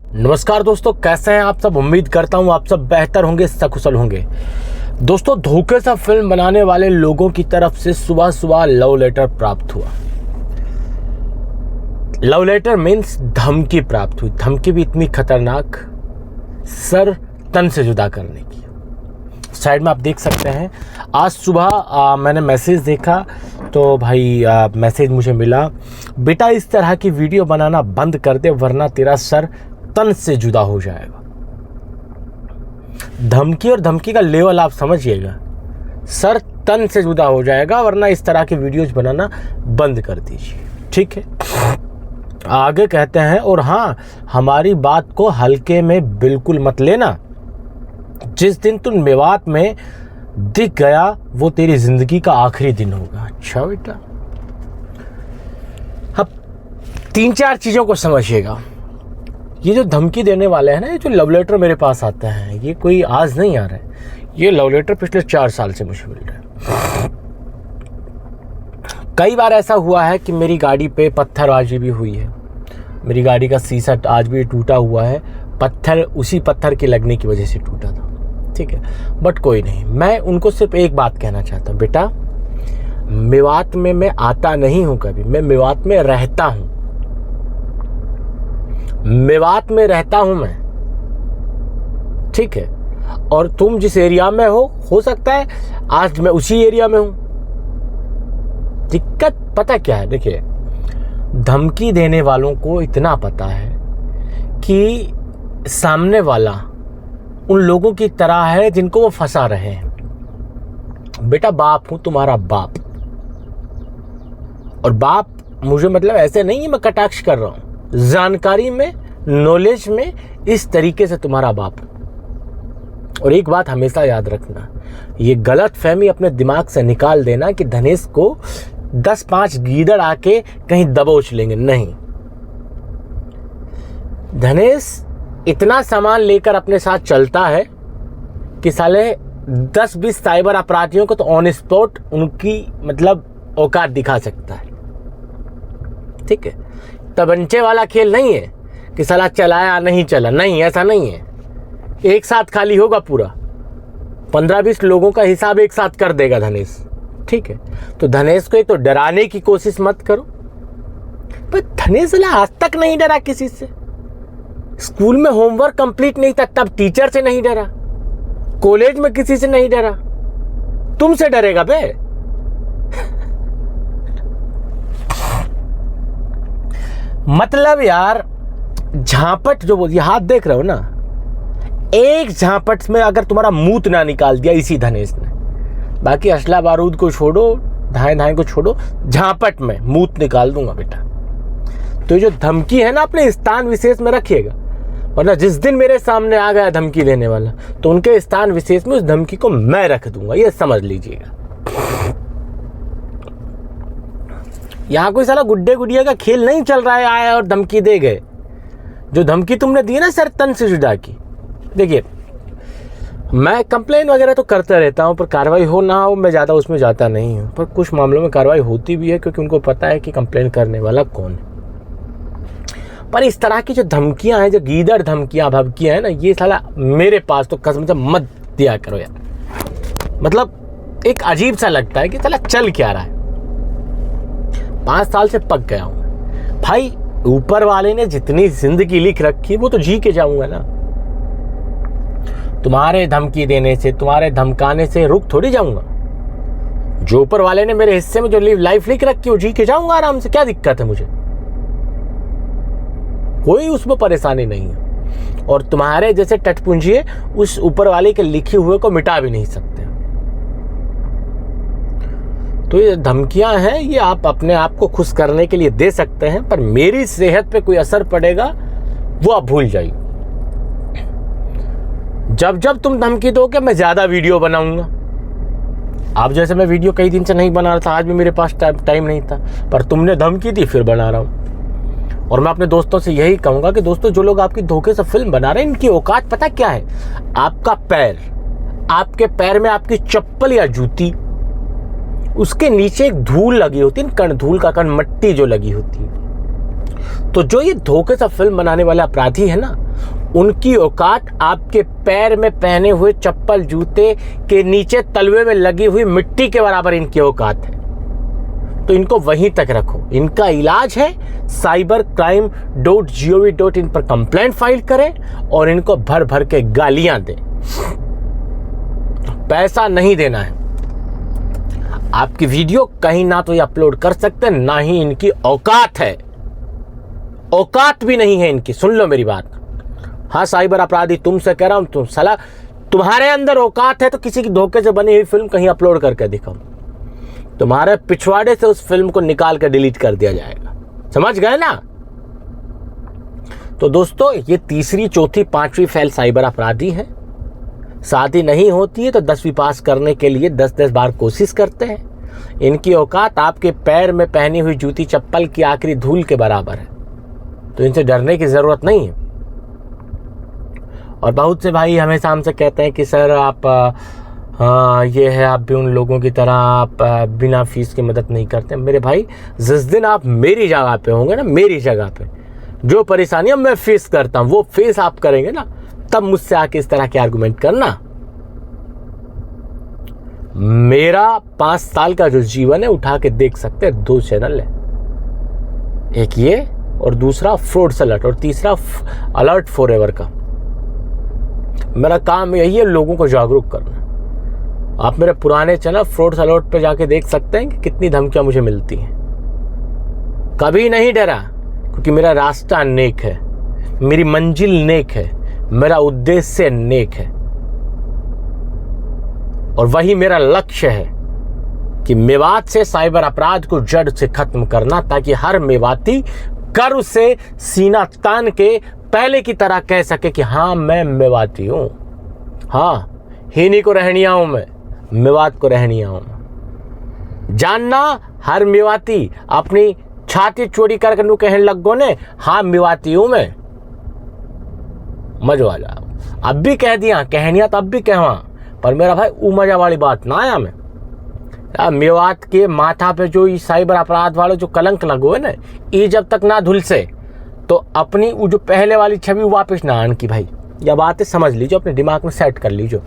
नमस्कार दोस्तों, कैसे हैं आप सब। उम्मीद करता हूं आप सब बेहतर होंगे, सकुशल होंगे। दोस्तों, धोखे से फिल्म बनाने वाले लोगों की तरफ से सुबह सुबह लव लेटर प्राप्त हुआ। लव लेटर मीन्स धमकी प्राप्त हुई। धमकी भी इतनी खतरनाक, सर तन से जुदा करने की। साइड में आप देख सकते हैं, आज सुबह मैंने मैसेज देखा तो भाई मैसेज मुझे मिला, बेटा इस तरह की वीडियो बनाना बंद कर दे वरना तेरा सर तन से जुदा हो जाएगा। धमकी और धमकी का लेवल आप समझिएगा। सर तन से जुदा हो जाएगा वरना इस तरह की वीडियोज बनाना बंद कर दीजिए, ठीक है। आगे कहते हैं, और हाँ, हमारी बात को हल्के में बिल्कुल मत लेना। जिस दिन तुम मेवात में दिख गया वो तेरी जिंदगी का आखिरी दिन होगा। अच्छा बेटा, अब 3-4 चीजों को समझिएगा। ये जो धमकी देने वाले हैं ना, ये जो लव लेटर मेरे पास आते हैं, ये कोई आज नहीं आ रहा है। ये लव लेटर पिछले 4 साल से मुझे मिल रहा है। कई बार ऐसा हुआ है कि मेरी गाड़ी पे पत्थरबाजी भी हुई है। मेरी गाड़ी का शीशा आज भी टूटा हुआ है। पत्थर उसी पत्थर के लगने की वजह से टूटा था, ठीक है। बट कोई नहीं, मैं उनको सिर्फ एक बात कहना चाहता हूँ, बेटा मेवात में मैं आता नहीं हूँ कभी, मैं मेवात में रहता हूँ। मेवात में रहता हूं मैं, ठीक है। और तुम जिस एरिया में हो सकता है आज मैं उसी एरिया में हूं। दिक्कत पता क्या है, देखिए, धमकी देने वालों को इतना पता है कि सामने वाला उन लोगों की तरह है जिनको वो फंसा रहे हैं। बेटा बाप हूं, तुम्हारा बाप। और बाप मुझे मतलब ऐसे नहीं है मैं कटाक्ष कर रहा हूं, जानकारी में, नॉलेज में, इस तरीके से तुम्हारा बाप। और एक बात हमेशा याद रखना, ये गलत फहमी अपने दिमाग से निकाल देना कि धनेश को 10-5 गीदड़ आके कहीं दबोच लेंगे। नहीं, धनेश इतना सामान लेकर अपने साथ चलता है कि साले 10-20 साइबर अपराधियों को तो ऑन स्पॉट उनकी मतलब औकात दिखा सकता है, ठीक है। तबंचे वाला खेल नहीं है कि साला चलाया नहीं चला, नहीं, ऐसा नहीं है। एक साथ खाली होगा पूरा, 15-20 लोगों का हिसाब एक साथ कर देगा धनेश, ठीक है। तो धनेश को एक तो डराने की कोशिश मत करो। पर धनेश आज तक नहीं डरा किसी से। स्कूल में होमवर्क कंप्लीट नहीं था तब टीचर से नहीं डरा, कॉलेज में किसी से नहीं डरा, तुमसे डरेगा बे। मतलब यार, झापट जो बोल, हाथ देख रहे हो ना, एक झापट में अगर तुम्हारा मूत ना निकाल दिया इसी धनेश ने, बाकी असला बारूद को छोड़ो, धाए को छोड़ो, झापट में मूत निकाल दूंगा बेटा। तो ये जो धमकी है ना, अपने स्थान विशेष में रखिएगा, वरना जिस दिन मेरे सामने आ गया धमकी देने वाला तो उनके स्थान विशेष में उस धमकी को मैं रख दूंगा, ये समझ लीजिएगा। यहां कोई साला गुड्डे गुड़िया का खेल नहीं चल रहा है, आया और धमकी दे गए। जो धमकी तुमने दी ना सर तन से जुदा की, देखिए मैं कंप्लेन वगैरह तो करता रहता हूं, पर कार्रवाई हो ना हो मैं ज़्यादा उसमें जाता नहीं हूं। पर कुछ मामलों में कार्रवाई होती भी है क्योंकि उनको पता है कि कंप्लेन करने वाला कौन है। पर इस तरह की जो धमकियां हैं, जो गीदड़ धमकियां भभकियां हैं ना, ये साला मेरे पास तो कसम से मत दिया करो यार। मतलब एक अजीब सा लगता है कि साला चल क्या रहा है। 5 साल से पक गया हूं भाई। ऊपर वाले ने जितनी जिंदगी लिख रखी वो तो जी के जाऊंगा ना। तुम्हारे धमकी देने से, तुम्हारे धमकाने से रुक थोड़ी जाऊंगा। जो ऊपर वाले ने मेरे हिस्से में जो लाइफ लिख रखी वो जी के जाऊंगा आराम से। क्या दिक्कत है मुझे, कोई उसमें परेशानी नहीं है। और तुम्हारे जैसे टटपुंजिए उस ऊपर वाले के लिखे हुए को मिटा भी नहीं सकते। तो ये धमकियां हैं, ये आप अपने आप को खुश करने के लिए दे सकते हैं, पर मेरी सेहत पे कोई असर पड़ेगा वो आप भूल जाइए। जब जब तुम धमकी दोगे मैं ज्यादा वीडियो बनाऊंगा। आप जैसे मैं वीडियो कई दिन से नहीं बना रहा था, आज भी मेरे पास टाइम नहीं था, पर तुमने धमकी दी फिर बना रहा हूं। और मैं अपने दोस्तों से यही कहूंगा कि दोस्तों, जो लोग आपकी धोखे से फिल्म बना रहे हैं, इनकी औकात पता क्या है? आपका पैर, आपके पैर में आपकी चप्पल या जूती, उसके नीचे एक धूल लगी होती है, कण, धूल का कण, मट्टी जो लगी होती है, तो जो ये धोखे से फिल्म बनाने वाले अपराधी है ना, उनकी औकात आपके पैर में पहने हुए चप्पल जूते के नीचे तलवे में लगी हुई मिट्टी के बराबर इनकी औकात है। तो इनको वहीं तक रखो। इनका इलाज है cybercrime.gov.in पर कंप्लेंट फाइल करें और इनको भर भर के गालियां दें। पैसा नहीं देना है। आपकी वीडियो कहीं ना तो ये अपलोड कर सकते, ना ही इनकी औकात है। औकात भी नहीं है इनकी। सुन लो मेरी बात। हाँ साइबर अपराधी, तुमसे कह रहा हूं, तुम साला तुम्हारे अंदर औकात है तो किसी की धोखे से बनी हुई फिल्म कहीं अपलोड करके दिखाओ। तुम्हारे पिछवाड़े से उस फिल्म को निकाल कर डिलीट कर दिया जाएगा। समझ गए ना? तो दोस्तों, ये तीसरी, चौथी, पांचवी फेल साइबर अपराधी है। शादी नहीं होती है तो 10वीं पास करने के लिए 10-10 बार कोशिश करते हैं। इनकी औकात आपके पैर में पहनी हुई जूती चप्पल की आखिरी धूल के बराबर है। तो इनसे डरने की जरूरत नहीं है। और बहुत से भाई हमेशा हमसे कहते हैं कि सर आप ये है, आप भी उन लोगों की तरह आप बिना फीस की मदद नहीं करते। मेरे भाई, जिस दिन आप मेरी जगह पे होंगे ना, मेरी जगह पे जो परेशानियां मैं फेस करता हूं वो फेस आप करेंगे ना, तब मुझसे आके इस तरह के आर्गुमेंट करना। मेरा 5 साल का जो जीवन है उठा के देख सकते हैं। 2 चैनल है, एक ये और दूसरा फ्रॉड्स अलर्ट और तीसरा अलर्ट फॉरएवर का। मेरा काम यही है लोगों को जागरूक करना। आप मेरे पुराने चैनल फ्रॉड्स अलर्ट पे जाके देख सकते हैं कि कितनी धमकियां मुझे मिलती हैं। कभी नहीं डरा, क्योंकि मेरा रास्ता नेक है, मेरी मंजिल नेक है, मेरा उद्देश्य नेक है और वही मेरा लक्ष्य है कि मेवात से साइबर अपराध को जड़ से खत्म करना, ताकि हर मेवाती गर्व से सीना तान के पहले की तरह कह सके कि हाँ मैं मेवाती हूं। हाँ, हिनी को रहनिया हूं मैं, मेवात को रहनिया हूं। जानना, हर मेवाती अपनी छाती चोरी करके नू कहने लग गो ने, हाँ मेवाती हूं मैं। मजा आ जाओ। अब भी कह दिया, कहनिया तो अब भी कहवा, पर मेरा भाई वो मजा वाली बात ना आया मैं। मेवात के माथा पे जो साइबर अपराध वाले जो कलंक लगो है ना, ये जब तक ना धुल से तो अपनी वो जो पहले वाली छवि वापस ना आन की भाई। यह बातें समझ लीजिए, अपने दिमाग में सेट कर लीजिए।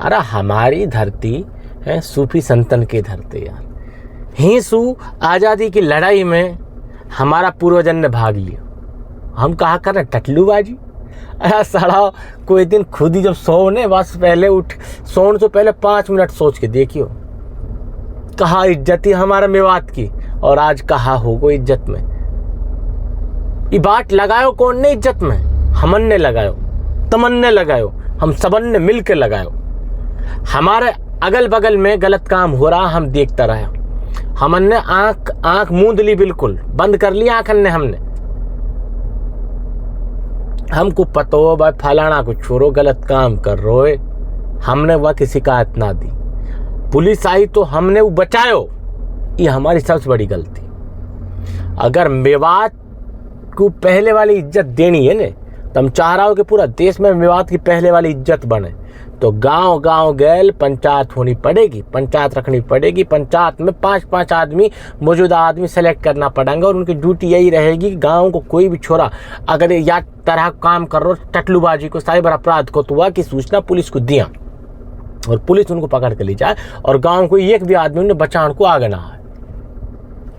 अरे हमारी धरती है सूफी संतन की धरती यार। हिंसू आज़ादी की लड़ाई में हमारा पूर्वजन ने भाग लिया। हम कहा कर रहे टटलूबाजी। अरे साला, कोई दिन खुद ही जब सोने बस पहले सोने से पहले 5 मिनट सोच के देखियो, कहा इज्जत ही हमारा मेवात की और आज कहा हो गो इज्जत में। ये बात लगायो कौन ने इज्जत में? हमन ने लगायो, तमन ने लगायो, हम सबन ने मिल के लगायो। हमारे अगल बगल में गलत काम हो रहा, हम देखता रहे। हमन ने आंख मूंद ली, बिल्कुल बंद कर ली आंखन ने हमने। हमको पता हो भाई फलाना को छोड़ो, गलत काम कर रोए, हमने वह की शिकायत ना दी। पुलिस आई तो हमने वो बचायो। ये हमारी सबसे बड़ी गलती। अगर मेवात को पहले वाली इज्जत देनी है ने, तो हम चाह रहा हो कि पूरा देश में मेवात की पहले वाली इज्जत बने, तो गांव गांव गैल पंचायत होनी पड़ेगी, पंचायत रखनी पड़ेगी। पंचायत में 5-5 आदमी, मौजूदा आदमी सेलेक्ट करना पड़ेंगे और उनकी ड्यूटी यही रहेगी कि गांव को कोई भी छोरा अगर या तरह काम कर रहा टटलूबाजी को, साइबर अपराध को, तो वह की सूचना पुलिस को दिया और पुलिस उनको पकड़ के ले जाए और गांव को एक भी आदमी उन्हें बचाने को आगे ना है।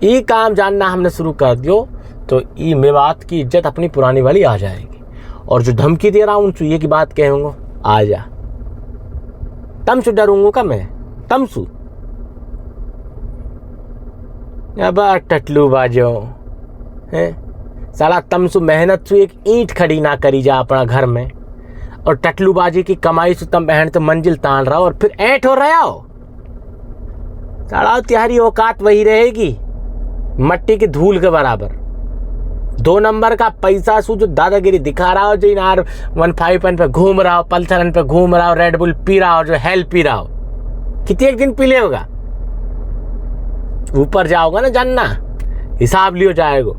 ये काम जानना हमने शुरू कर दियो तो ये मेवात की इज्जत अपनी पुरानी वाली आ जाएगी। और जो धमकी दे रहा हूं उनसे ये की बात कहूँगा, आ जा, तमसु डरूंगा का मैं, तमसु अब टटलू बाजो है साला। तमसु मेहनत से एक ईंट खड़ी ना करी जा अपना घर में, और टटलूबाजी की कमाई से तम बहन तो मंजिल तान रहा हो और फिर ऐठ हो रहा हो। साला तुम्हारी औकात वही रहेगी, मट्टी की धूल के बराबर। 2 नंबर का पैसा सु जो दादागिरी दिखा रहा हो, जो इन R15 पे घूम रहा हो, पल्सर पे घूम रहा हो, रेड बुल पी रहा हो, जो हेल पी रहा हो, कितने एक दिन पी ले होगा? ऊपर जाओगा ना जानना, हिसाब लियो जाएगा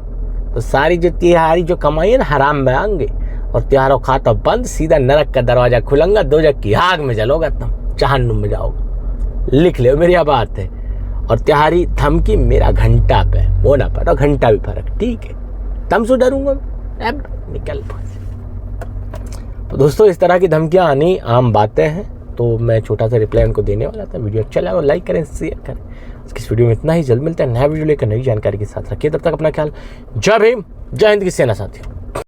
तो सारी जो तिहारी जो कमाई है ना हराम में आएंगे और तिहारों खाता बंद, सीधा नरक का दरवाजा खुलेगा, 2 जग की आग में जलोगा, तुम जहन्नुम में जाओगा। लिख ले मेरी बात है। और तुम्हारी धमकी मेरा घंटा पे वो ना पड़ा, घंटा भी फर्क, ठीक है, तुमसे डरूंगा अब निकल। तो दोस्तों इस तरह की धमकियाँ आनी आम बातें हैं, तो मैं छोटा सा रिप्लाई उनको देने वाला था। वीडियो अच्छा लगा लाइक करें, शेयर करें। इस वीडियो में इतना ही, जल्द मिलते हैं नया वीडियो लेकर नई जानकारी के साथ। रखिए तब तक अपना ख्याल। जय भीम, जय हिंद की सेना साथियों।